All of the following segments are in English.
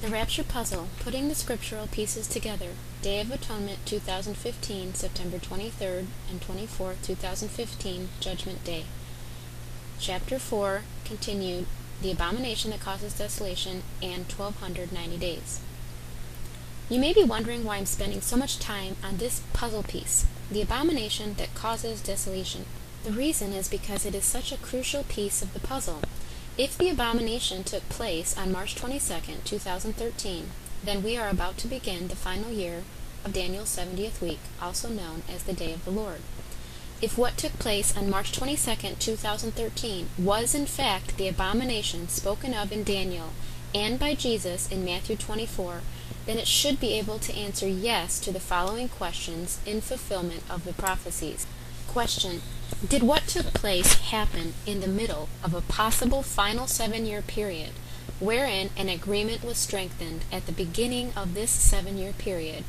The Rapture Puzzle, Putting the Scriptural Pieces Together, Day of Atonement 2015, September 23rd and 24th, 2015, Judgment Day. Chapter 4, continued, The Abomination That Causes Desolation, and 1290 Days. You may be wondering why I'm spending so much time on this puzzle piece, the abomination that causes desolation. The reason is because it is such a crucial piece of the puzzle. If the abomination took place on March 22nd, 2013, then we are about to begin the final year of Daniel's 70th week, also known as the Day of the Lord. If what took place on March 22nd, 2013 was in fact the abomination spoken of in Daniel and by Jesus in Matthew 24, then it should be able to answer yes to the following questions in fulfillment of the prophecies. Question: did what took place happen in the middle of a possible final 7-year period, wherein an agreement was strengthened at the beginning of this 7-year period,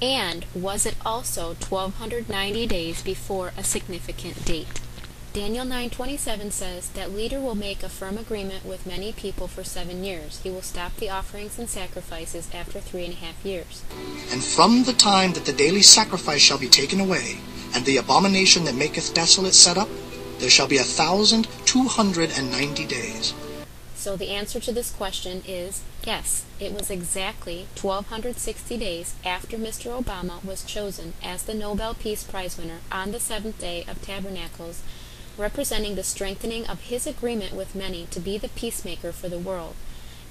and was it also 1290 days before a significant date? Daniel 9:27 says that leader will make a firm agreement with many people for 7 years. He will stop the offerings and sacrifices after 3.5 years. And from the time that the daily sacrifice shall be taken away, and the abomination that maketh desolate set up, there shall be 1,290 days. So the answer to this question is yes. It was exactly 1,260 days after Mr. Obama was chosen as the Nobel Peace Prize winner on the 7th day of Tabernacles, representing the strengthening of his agreement with many to be the peacemaker for the world.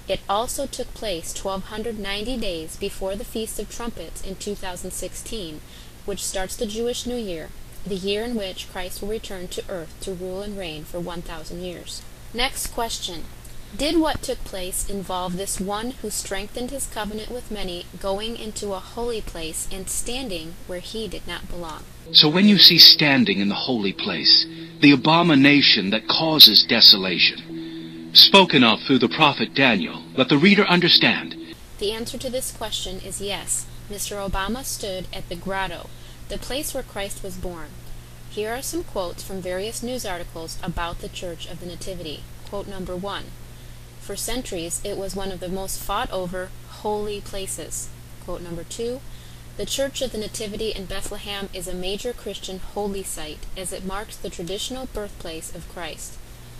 It also took place 1,290 days before the Feast of Trumpets in 2016, which starts the Jewish New Year, the year in which Christ will return to earth to rule and reign for 1,000 years. Next question. Did what took place involve this one who strengthened his covenant with many going into a holy place and standing where he did not belong? So when you see standing in the holy place, the abomination that causes desolation, spoken of through the prophet Daniel, let the reader understand. The answer to this question is yes. Mr. Obama stood at the grotto, the place where Christ was born. Here are some quotes from various news articles about the Church of the Nativity. Quote number 1. For centuries, it was one of the most fought over holy places. Quote number 2. The Church of the Nativity in Bethlehem is a major Christian holy site, as it marks the traditional birthplace of Christ.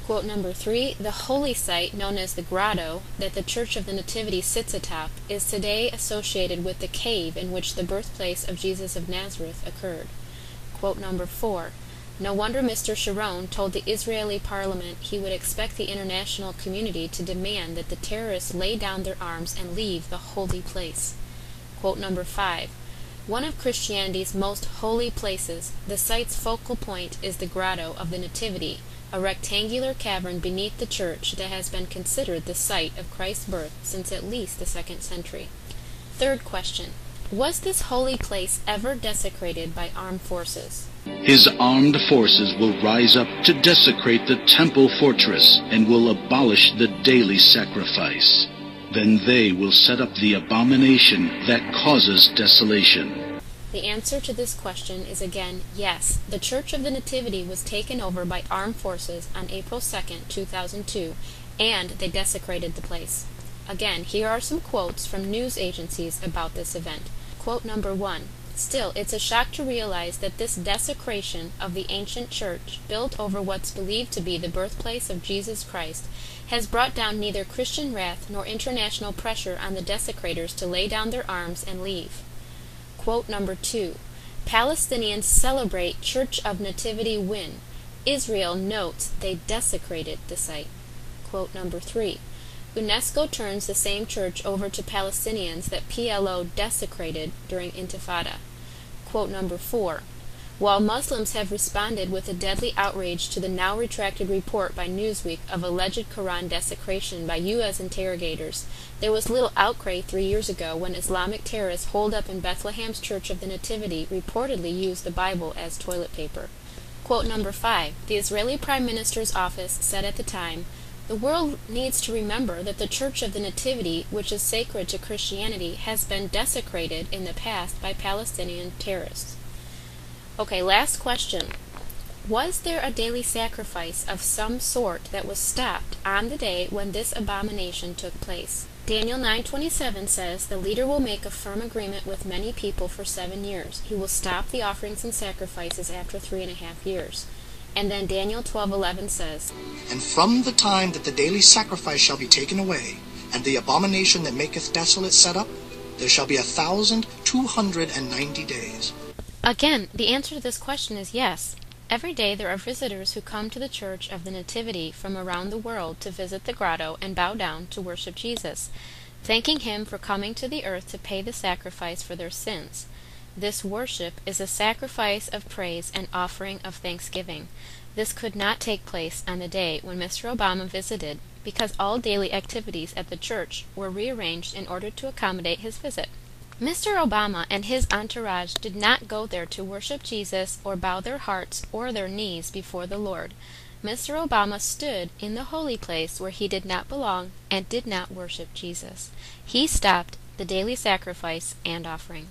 Quote number 3, the holy site, known as the grotto, that the Church of the Nativity sits atop, is today associated with the cave in which the birthplace of Jesus of Nazareth occurred. Quote number 4, no wonder Mr. Sharon told the Israeli parliament he would expect the international community to demand that the terrorists lay down their arms and leave the holy place. Quote number 5, one of Christianity's most holy places, the site's focal point is the grotto of the Nativity, a rectangular cavern beneath the church that has been considered the site of Christ's birth since at least the 2nd century. Third question. Was this holy place ever desecrated by armed forces? His armed forces will rise up to desecrate the temple fortress and will abolish the daily sacrifice. Then they will set up the abomination that causes desolation. The answer to this question is again yes. The Church of the Nativity was taken over by armed forces on April 2nd, 2002, and they desecrated the place. Again, here are some quotes from news agencies about this event. Quote number 1. Still, it's a shock to realize that this desecration of the ancient church, built over what's believed to be the birthplace of Jesus Christ, has brought down neither Christian wrath nor international pressure on the desecrators to lay down their arms and leave. Quote number 2. Palestinians celebrate Church of Nativity win. Israel notes they desecrated the site. Quote number 3. UNESCO turns the same church over to Palestinians that PLO desecrated during Intifada. Quote number 4. While Muslims have responded with a deadly outrage to the now retracted report by Newsweek of alleged Quran desecration by U.S. interrogators, there was little outcry 3 years ago when Islamic terrorists holed up in Bethlehem's Church of the Nativity reportedly used the Bible as toilet paper. Quote number 5. The Israeli Prime Minister's office said at the time, the world needs to remember that the Church of the Nativity, which is sacred to Christianity, has been desecrated in the past by Palestinian terrorists. Okay, last question. Was there a daily sacrifice of some sort that was stopped on the day when this abomination took place? Daniel 9:27 says, "The leader will make a firm agreement with many people for 7 years. He will stop the offerings and sacrifices after 3.5 years." And then Daniel 12:11 says, And from the time that the daily sacrifice shall be taken away, and the abomination that maketh desolate set up, there shall be 1,290 days. Again, the answer to this question is yes. Every day there are visitors who come to the Church of the Nativity from around the world to visit the grotto and bow down to worship Jesus, thanking him for coming to the earth to pay the sacrifice for their sins. This worship is a sacrifice of praise and offering of thanksgiving. This could not take place on the day when Mr. Obama visited, because all daily activities at the church were rearranged in order to accommodate his visit. Mr. Obama and his entourage did not go there to worship Jesus or bow their hearts or their knees before the Lord. Mr. Obama stood in the holy place where he did not belong and did not worship Jesus. He stopped the daily sacrifice and offering.